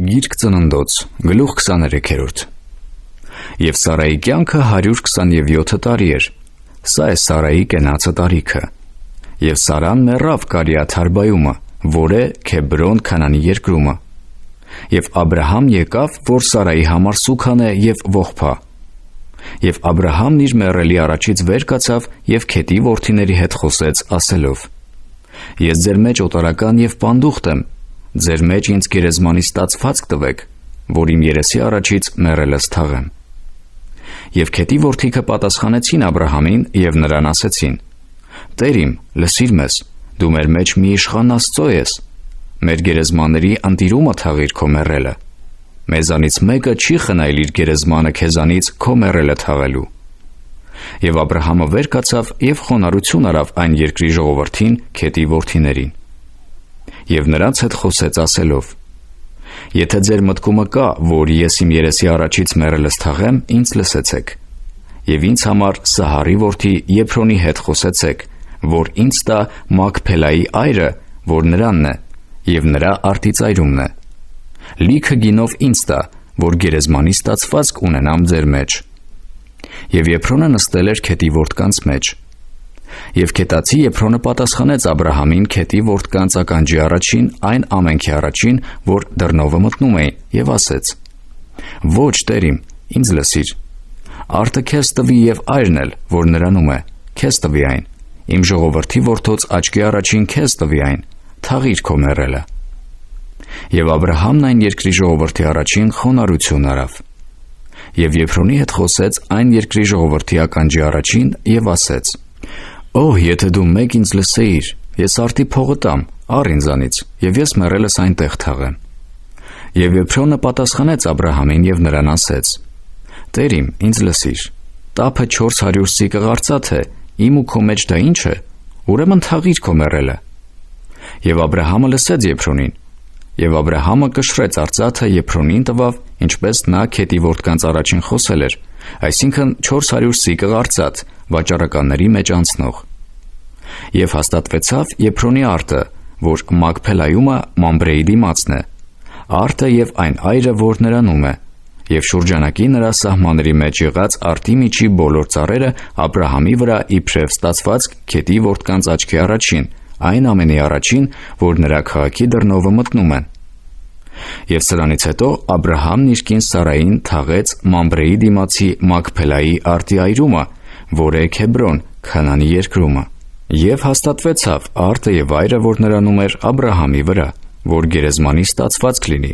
Գիրք ծննդոց, գլուխ 23: Եվ Սարայի կյանքը 127 տարի էր. սա է Սարայի կենացը տարիքը: Եվ Սարան մեռավ Կարիաթար բայումը, որ է Քեբրոն Քանանի երկրումը: Եվ Աբրահամ եկավ, որ Սարայի համար սուգան է և ողբա: Եվ Աբրահամն իր մեռելի առաջից վեր կացավ և Քեթի որդիների հետ խոսեց ասելով. Ես ձեր մեջ օտարական և պանդուխտ եմ, ձեր մեջ ինձ գերեզմանի ստացվածք տվեք, որ իմ երեսի առաջից մեռելս թաղեմ: Եվ Քեթի որդիքը պատասխանեցին Աբրահամին և նրան ասեցին. Տեր իմ, լսիր մեզ, դու մեր մեջ մի իշխան Աստծո ես, մեր գերեզմանների ընտիրումը թաղիր քո մեռելը: Մեզանից մեկը չի խնայել իր գերեզմանը քեզանից քո մեռելը թաղելու: Եվ Աբրահամը վեր կացավ և խոնարհություն արավ այն երկրի ժողովրդին Քեթի որդիներին: Եվ նրանց հետ խոսեց ասելով. Եթե ձեր մտքումը կա, որ ես իմ երեսի առաջից մեռելս թաղեմ, ինձ լսեցեք: Եվ ինձ համար Սահարի որդի Եփրոնի հետ խոսեցեք, որ ինձ տա Մաքփելայի այրը, որ նրանն է, և նրա արտիծայրումն է: Լիքը գինով ինձ տա, որ գերեզմանի ստացվածք ունենամ ձեր մեջ: Եվ Եփրոնը նստել էր Քեթի որդկանց մեջ: Եվ Քետացի Եփրոնը պատասխանեց Աբրահամին Քեթի որդկանց ականջի առաջին այն ամենքի առաջին, որ դռնովը մտնում էին, և ասեց. Ոչ, տեր իմ, ինձ լսիր: Արտը քեզ տվի և այրն էլ, որ նրանում է, քեզ տվի այն, իմ ժողովրդի որդոց աչքի առաջին քեզ տվի այն, թաղիր քո մեռելը: Եվ Աբրահամն այն երկրի ժողովրդի առաջին խոնարհություն արավ: Եվ Եփրոնի հետ խոսեց այն երկրի ժողովրդի ականջի առաջին և ասեց. Օհ, եթե դու մեկ ինձ լսեիր, ես արտի փողը տամ, առ ինձանից, և ես մեռելս այնտեղ թաղեմ: Եվ Եփրոնը պատասխանեց Աբրահամին և նրան ասեց. Տեր իմ, ինձ լսիր, տափը 400 սիկղ արծաթ է, իմ ու քո մեջ դա ի՞նչ է, ուրեմն թաղիր քո մեռելը: Եվ Աբրահամը լսեց Եփրոնին: Եվ Աբրահամը կշռեց արծաթը Եփրոնին տվավ, ինչպես նա Քեթի որդկանց առաջին խոսել էր, այսինքն 400 սիկղ արծաթ, վաճառականների մեջ անցնող: Եվ հաստատվեցավ Եփրոնի արտը, որ Մաքփելայումը Մամբրեի դիմացն է, արտը և այն այրը, որ նրանում է, և շուրջանակի նրա սահմանների մեջ եղած արտի միջի բոլոր ծառերը Աբրահամի վրա իբրև ստացվածք Քեթի որդկանց աչքի առաջին, այն ամենի առաջին, որ նրա քաղաքի դռնովը մտնում են: Եվ սրանից հետո Աբրահամն իր կին Սարային թաղեց Մամբրեի դիմացի Մաքփելայի արտի այրումը, որ է Քեբրոն Քանանի երկրումը: Եվ հաստատվեցավ արտը և այրը, որ նրանում էր, Աբրահամի վրա, որ գերեզմանի ստացվածք լինի: